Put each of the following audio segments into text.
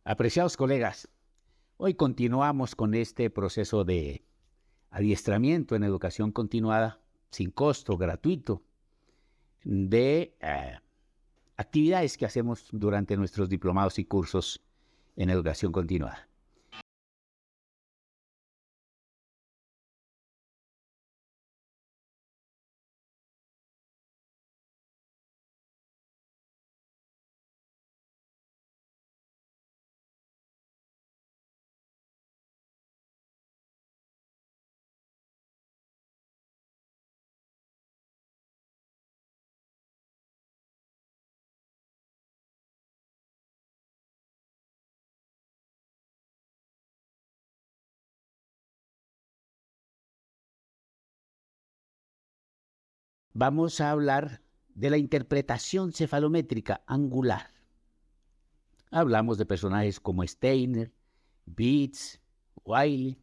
Apreciados colegas, hoy continuamos con este proceso de adiestramiento en educación continuada, sin costo, gratuito, de actividades que hacemos durante nuestros diplomados y cursos en educación continuada. Vamos a hablar de la interpretación cefalométrica angular. Hablamos de personajes como Steiner, Beetz, Wiley.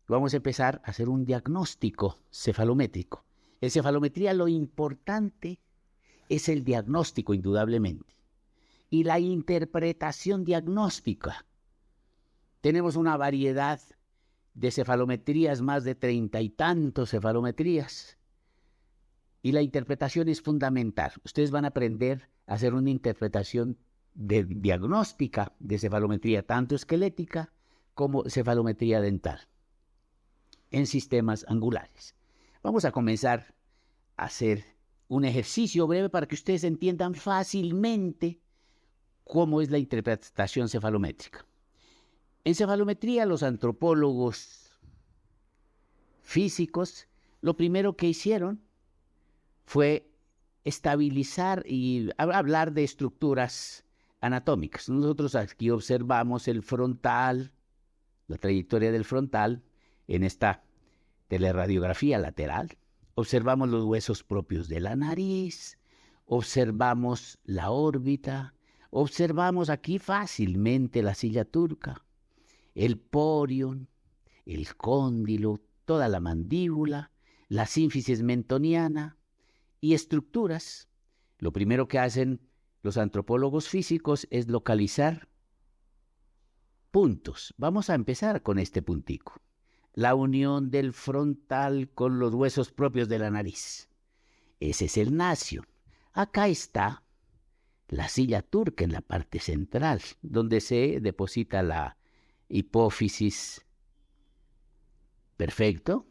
Vamos a empezar a hacer un diagnóstico cefalométrico. En cefalometría lo importante es el diagnóstico, indudablemente, y la interpretación diagnóstica. Tenemos una variedad de cefalometrías, más de 30 y tantos cefalometrías, y la interpretación es fundamental. Ustedes van a aprender a hacer una interpretación diagnóstica de cefalometría, tanto esquelética como cefalometría dental, en sistemas angulares. Vamos a comenzar a hacer un ejercicio breve para que ustedes entiendan fácilmente cómo es la interpretación cefalométrica. En cefalometría, los antropólogos físicos, lo primero que hicieron fue estabilizar y hablar de estructuras anatómicas. Nosotros aquí observamos el frontal, la trayectoria del frontal en esta teleradiografía lateral. Observamos los huesos propios de la nariz, observamos la órbita, observamos aquí fácilmente la silla turca, el porion, el cóndilo, toda la mandíbula, la sínfisis mentoniana y estructuras. Lo primero que hacen los antropólogos físicos es localizar puntos. Vamos a empezar con este puntico. La unión del frontal con los huesos propios de la nariz. Ese es el nacio. Acá está la silla turca en la parte central, donde se deposita la hipófisis. Perfecto.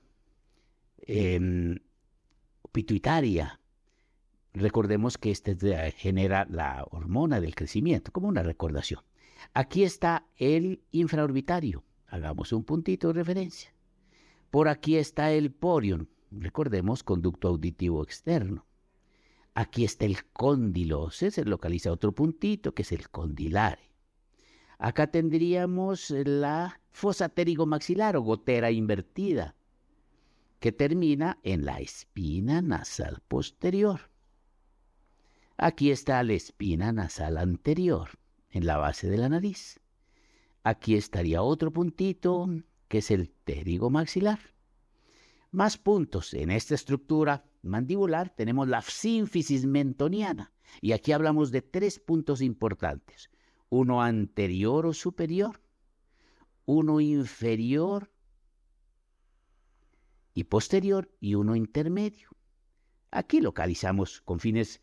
Pituitaria. Recordemos que genera la hormona del crecimiento, como una recordación. Aquí está el infraorbitario. Hagamos un puntito de referencia. Por aquí está el porion. Recordemos, conducto auditivo externo. Aquí está el cóndilo. Se localiza otro puntito, que es el condilare. Acá tendríamos la fosa pterigomaxilar o gotera invertida, que termina en la espina nasal posterior. Aquí está la espina nasal anterior, en la base de la nariz. Aquí estaría otro puntito, que es el pterigomaxilar. Más puntos en esta estructura mandibular tenemos la sínfisis mentoniana. Y aquí hablamos de 3 puntos importantes. Uno anterior o superior, uno inferior y posterior, y uno intermedio. Aquí localizamos con fines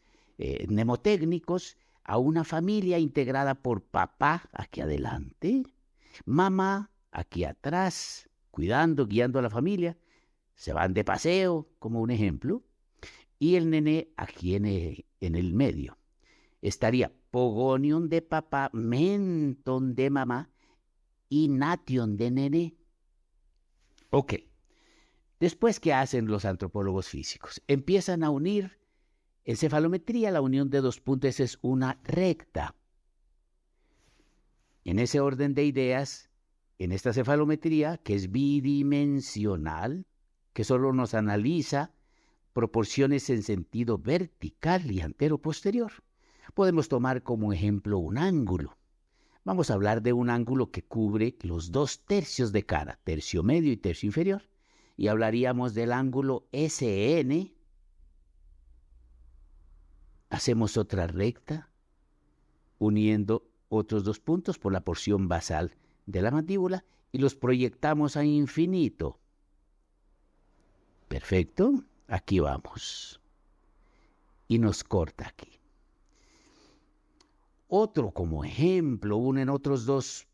mnemotécnicos a una familia integrada por papá aquí adelante, mamá aquí atrás, cuidando, guiando a la familia, se van de paseo, como un ejemplo, y el nené aquí en el medio. Estaría pogonion de papá, menton de mamá y nation de nené. Ok. Después, ¿qué hacen los antropólogos físicos? Empiezan a unir. En cefalometría, la unión de 2 puntos es una recta. En ese orden de ideas, en esta cefalometría, que es bidimensional, que solo nos analiza proporciones en sentido vertical y antero-posterior, podemos tomar como ejemplo un ángulo. Vamos a hablar de un ángulo que cubre los 2 tercios de cara, tercio medio y tercio inferior, y hablaríamos del ángulo SN. Hacemos otra recta, uniendo otros 2 puntos por la porción basal de la mandíbula y los proyectamos a infinito. Perfecto, aquí vamos. Y nos corta aquí. Otro como ejemplo, unen otros 2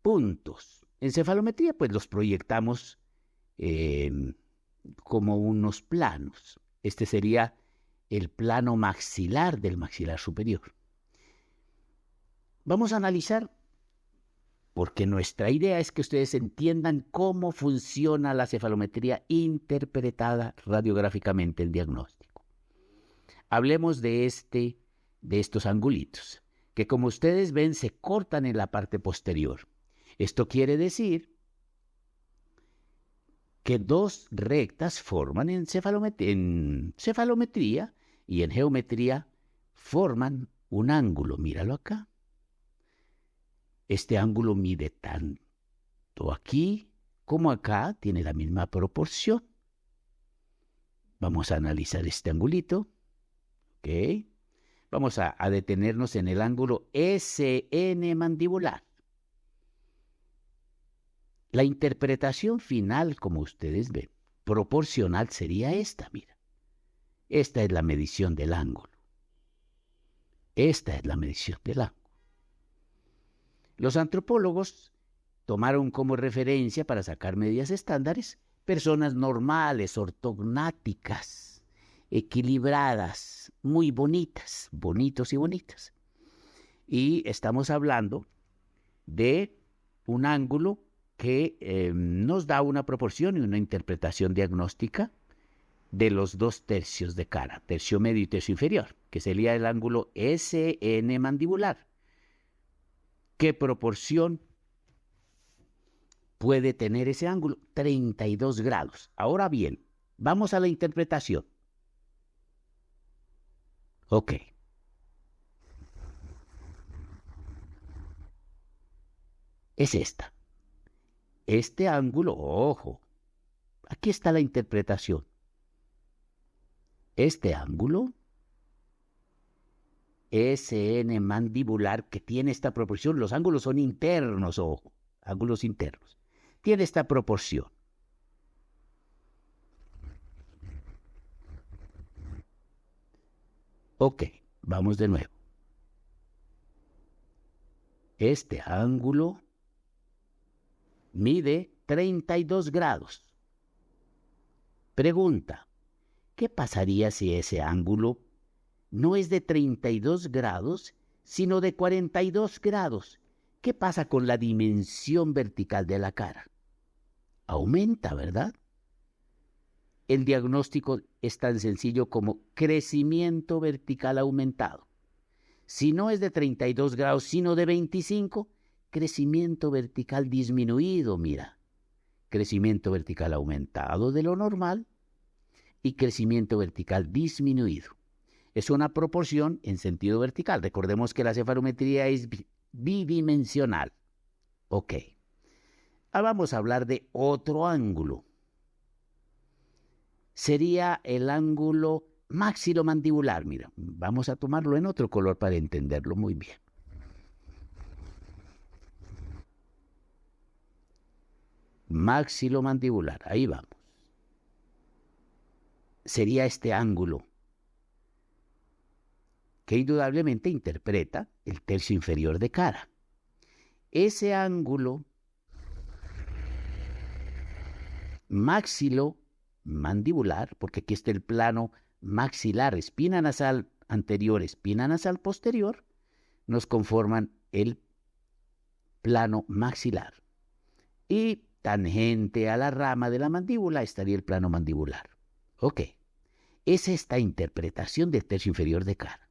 puntos. En cefalometría, pues los proyectamos como unos planos. Este sería el plano maxilar del maxilar superior. Vamos a analizar, porque nuestra idea es que ustedes entiendan cómo funciona la cefalometría interpretada radiográficamente el diagnóstico. Hablemos de estos angulitos, que como ustedes ven se cortan en la parte posterior. Esto quiere decir que 2 rectas forman en cefalometría y en geometría forman un ángulo. Míralo acá. Este ángulo mide tanto aquí como acá, tiene la misma proporción. Vamos a analizar este angulito. ¿Ok? Vamos a detenernos en el ángulo SN mandibular. La interpretación final, como ustedes ven, proporcional sería esta, mira. Esta es la medición del ángulo. Esta es la medición del ángulo. Los antropólogos tomaron como referencia para sacar medidas estándares personas normales, ortognáticas, equilibradas, muy bonitas, bonitos y bonitas. Y estamos hablando de un ángulo que nos da una proporción y una interpretación diagnóstica de los 2 tercios de cara, tercio medio y tercio inferior, que sería el ángulo SN mandibular. ¿Qué proporción puede tener ese ángulo? 32 grados. Ahora bien, vamos a la interpretación. Ok. Es esta. Este ángulo, ojo, aquí está la interpretación. Este ángulo SN mandibular que tiene esta proporción, los ángulos son internos, ojo, ángulos internos. Tiene esta proporción. Ok, vamos de nuevo. Este ángulo mide 32 grados. Pregunta, ¿qué pasaría si ese ángulo no es de 32 grados, sino de 42 grados? ¿Qué pasa con la dimensión vertical de la cara? Aumenta, ¿verdad? El diagnóstico es tan sencillo como crecimiento vertical aumentado. Si no es de 32 grados, sino de 25, crecimiento vertical disminuido, mira. Crecimiento vertical aumentado de lo normal y crecimiento vertical disminuido. Es una proporción en sentido vertical. Recordemos que la cefalometría es bidimensional. Ok. Ahora vamos a hablar de otro ángulo. Sería el ángulo maxilomandibular. Mira, vamos a tomarlo en otro color para entenderlo muy bien. Maxilomandibular, ahí vamos. Sería este ángulo que indudablemente interpreta el tercio inferior de cara. Ese ángulo maxilomandibular, porque aquí está el plano maxilar, espina nasal anterior, espina nasal posterior, nos conforman el plano maxilar. Y tangente a la rama de la mandíbula estaría el plano mandibular. Ok, es esta interpretación del tercio inferior de cara.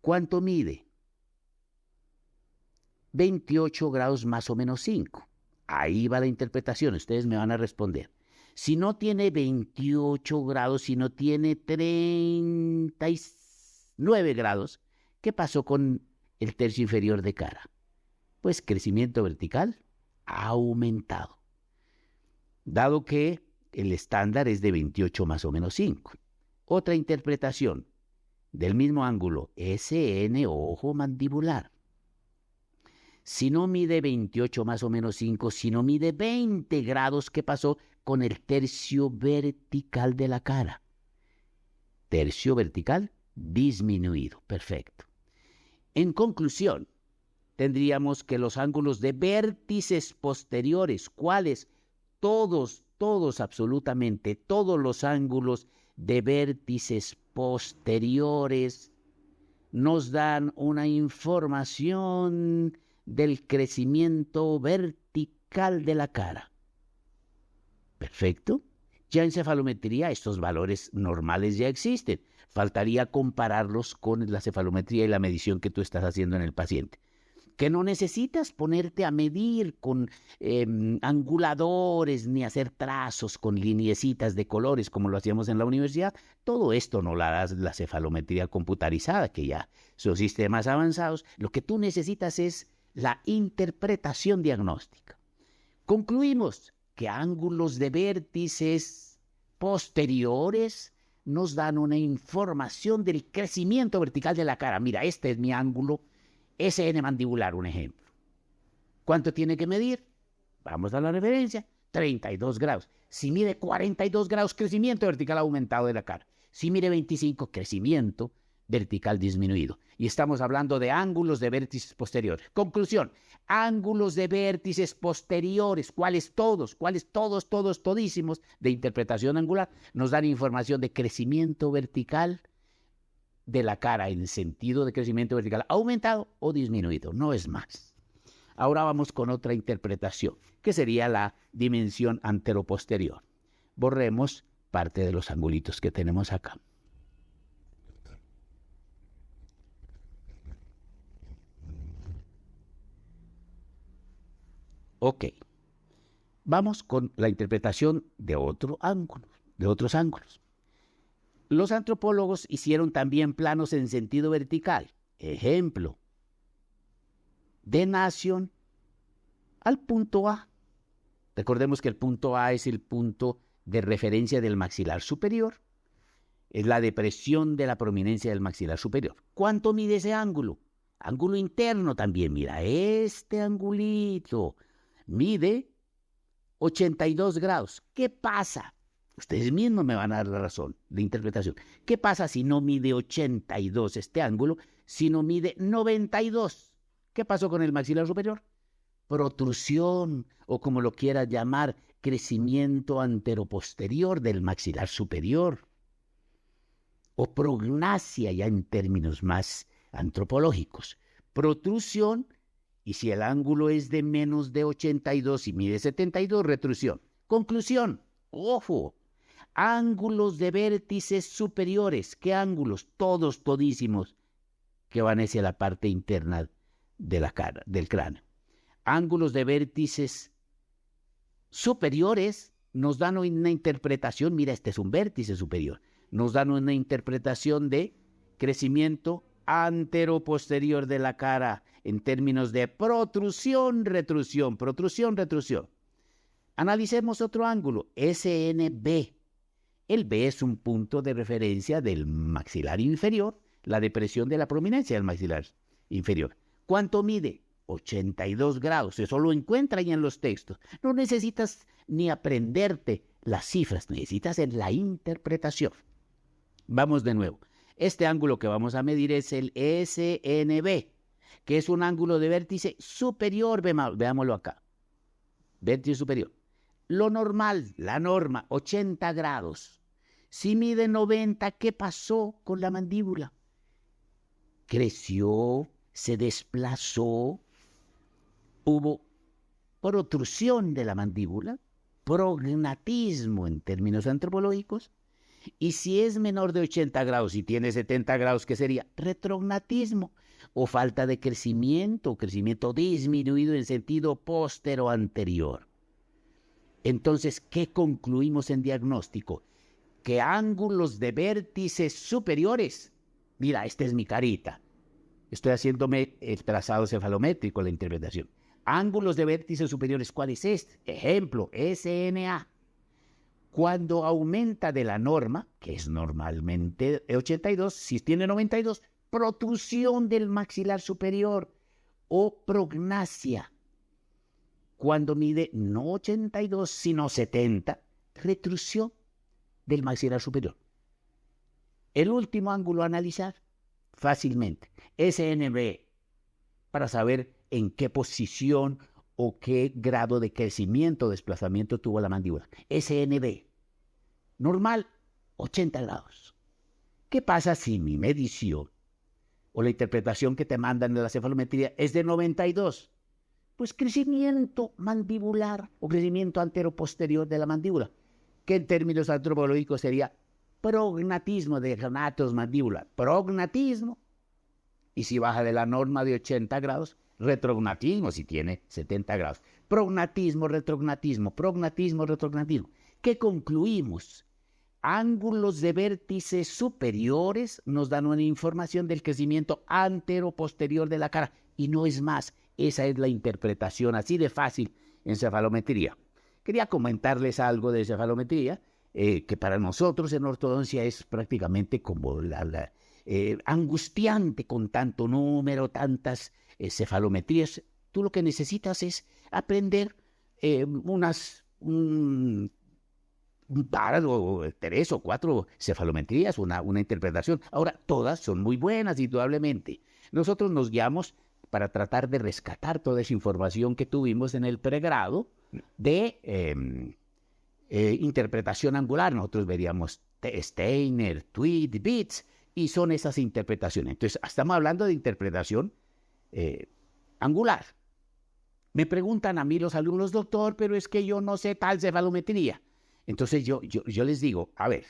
¿Cuánto mide? 28 grados más o menos 5. Ahí va la interpretación, ustedes me van a responder. Si no tiene 28 grados, si no tiene 39 grados, ¿qué pasó con el tercio inferior de cara? Pues crecimiento vertical aumentado. Dado que el estándar es de 28 más o menos 5. Otra interpretación del mismo ángulo, SN ojo mandibular. Si no mide 28 más o menos 5, si no mide 20 grados, ¿qué pasó con el tercio vertical de la cara? Tercio vertical disminuido. Perfecto. En conclusión, tendríamos que los ángulos de vértices posteriores, ¿cuáles? Todos, absolutamente todos los ángulos de vértices posteriores nos dan una información del crecimiento vertical de la cara. Perfecto. Ya en cefalometría estos valores normales ya existen. Faltaría compararlos con la cefalometría y la medición que tú estás haciendo en el paciente. Que no necesitas ponerte a medir con anguladores ni hacer trazos con lineecitas de colores como lo hacíamos en la universidad. Todo esto no lo hará la cefalometría computarizada, que ya son sistemas avanzados. Lo que tú necesitas es la interpretación diagnóstica. Concluimos que ángulos de vértices posteriores nos dan una información del crecimiento vertical de la cara. Mira, este es mi ángulo SN mandibular, un ejemplo. ¿Cuánto tiene que medir? Vamos a la referencia, 32 grados. Si mide 42 grados, crecimiento vertical aumentado de la cara. Si mide 25, crecimiento vertical disminuido. Y estamos hablando de ángulos de vértices posteriores. Conclusión, ángulos de vértices posteriores, ¿cuáles todos? Todísimos de interpretación angular, nos dan información de crecimiento vertical de la cara en sentido de crecimiento vertical aumentado o disminuido, no es más. Ahora vamos con otra interpretación, que sería la dimensión anteroposterior. Borremos parte de los angulitos que tenemos acá. Ok, vamos con la interpretación de otros ángulos. Los antropólogos hicieron también planos en sentido vertical. Ejemplo, de nación al punto A. Recordemos que el punto A es el punto de referencia del maxilar superior. Es la depresión de la prominencia del maxilar superior. ¿Cuánto mide ese ángulo? Ángulo interno también. Mira, este angulito mide 82 grados. ¿Qué pasa? Ustedes mismos me van a dar la razón de interpretación. ¿Qué pasa si no mide 82 este ángulo, si no mide 92? ¿Qué pasó con el maxilar superior? Protrusión, o como lo quieras llamar, crecimiento anteroposterior del maxilar superior. O prognasia, ya en términos más antropológicos. Protrusión, y si el ángulo es de menos de 82 y mide 72, retrusión. Conclusión, ojo. Ángulos de vértices superiores. ¿Qué ángulos? Todísimos, que van hacia la parte interna de la cara, del cráneo. Ángulos de vértices superiores nos dan una interpretación. Mira, este es un vértice superior. Nos dan una interpretación de crecimiento anteroposterior de la cara en términos de protrusión, retrusión, protrusión, retrusión. Analicemos otro ángulo, SNB. El B es un punto de referencia del maxilar inferior, la depresión de la prominencia del maxilar inferior. ¿Cuánto mide? 82 grados. Eso lo encuentra ahí en los textos. No necesitas ni aprenderte las cifras, necesitas en la interpretación. Vamos de nuevo. Este ángulo que vamos a medir es el SNB, que es un ángulo de vértice superior. Veámoslo acá. Vértice superior. Lo normal, la norma, 80 grados. Si mide 90, ¿qué pasó con la mandíbula? Creció, se desplazó, hubo protrusión de la mandíbula, prognatismo en términos antropológicos, y si es menor de 80 grados y tiene 70 grados, ¿qué sería? Retrognatismo o falta de crecimiento, crecimiento disminuido en sentido postero anterior. Entonces, ¿qué concluimos en diagnóstico? Que ángulos de vértices superiores, mira, esta es mi carita, estoy haciéndome el trazado cefalométrico, la interpretación. Ángulos de vértices superiores, ¿cuál es este? Ejemplo, SNA. Cuando aumenta de la norma, que es normalmente 82, si tiene 92, protrusión del maxilar superior o prognasia, cuando mide no 82, sino 70, retrusión del maxilar superior. El último ángulo a analizar fácilmente, SNB, para saber en qué posición o qué grado de crecimiento o desplazamiento tuvo la mandíbula. SNB, normal, 80 grados. ¿Qué pasa si mi medición o la interpretación que te mandan de la cefalometría es de 92? Pues crecimiento mandibular o crecimiento anteroposterior de la mandíbula, que en términos antropológicos sería prognatismo de gnathos mandibular. Prognatismo. Y si baja de la norma de 80 grados, retrognatismo si tiene 70 grados. Prognatismo, retrognatismo, prognatismo, retrognatismo. ¿Qué concluimos? Ángulos de vértices superiores nos dan una información del crecimiento anteroposterior de la cara. Y no es más, esa es la interpretación así de fácil en cefalometría. Quería comentarles algo de cefalometría, que para nosotros en ortodoncia es prácticamente como angustiante con tanto número, tantas cefalometrías. Tú lo que necesitas es aprender un par o 3 o 4 cefalometrías, una interpretación. Ahora, todas son muy buenas, indudablemente. Nosotros nos guiamos para tratar de rescatar toda esa información que tuvimos en el pregrado de interpretación angular. Nosotros veríamos Steiner, Tweed, Beetz, y son esas interpretaciones. Entonces, estamos hablando de interpretación angular. Me preguntan a mí los alumnos, doctor, pero es que yo no sé tal cefalometría. Entonces yo les digo, a ver,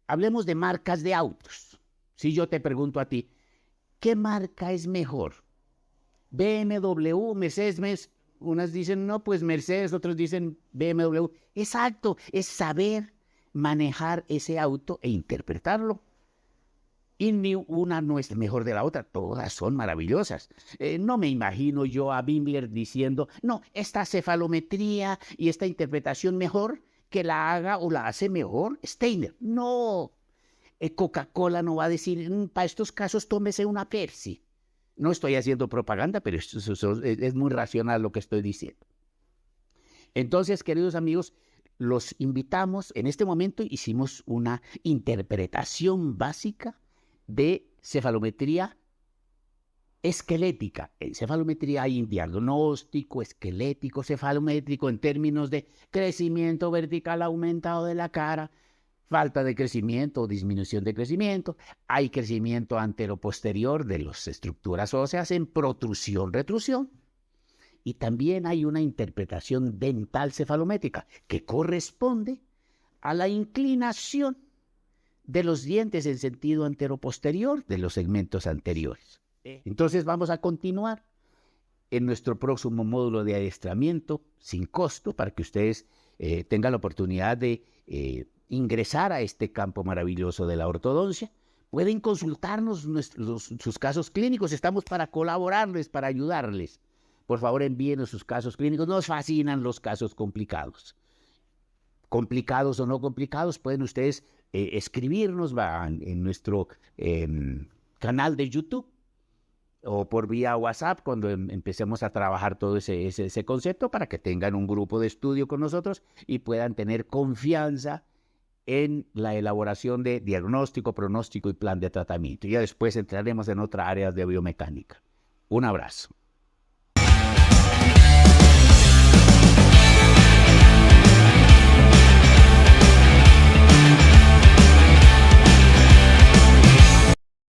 hablemos de marcas de autos. Si yo te pregunto a ti, ¿qué marca es mejor? BMW, Mercedes, unas dicen, no, pues Mercedes, otros dicen BMW. Exacto, es saber manejar ese auto e interpretarlo. Y ni una no es mejor de la otra, todas son maravillosas. No me imagino yo a Bimbler diciendo, no, esta cefalometría y esta interpretación mejor que la haga o la hace mejor Steiner. No, Coca-Cola no va a decir, para estos casos tómese una Pepsi. No estoy haciendo propaganda, pero es muy racional lo que estoy diciendo. Entonces, queridos amigos, los invitamos. En este momento hicimos una interpretación básica de cefalometría esquelética. En cefalometría hay diagnóstico, esquelético, cefalométrico en términos de crecimiento vertical aumentado de la cara, falta de crecimiento o disminución de crecimiento. Hay crecimiento anteroposterior de las estructuras óseas en protrusión, retrusión. Y también hay una interpretación dental cefalométrica que corresponde a la inclinación de los dientes en sentido anteroposterior de los segmentos anteriores. Entonces vamos a continuar en nuestro próximo módulo de adiestramiento sin costo para que ustedes tengan la oportunidad de ingresar a este campo maravilloso de la ortodoncia. Pueden consultarnos sus casos clínicos, estamos para colaborarles, para ayudarles. Por favor, envíenos sus casos clínicos, nos fascinan los casos complicados. Complicados o no complicados, pueden ustedes escribirnos en nuestro canal de YouTube o por vía WhatsApp cuando empecemos a trabajar todo ese concepto para que tengan un grupo de estudio con nosotros y puedan tener confianza en la elaboración de diagnóstico, pronóstico y plan de tratamiento. Y ya después entraremos en otras áreas de biomecánica. Un abrazo.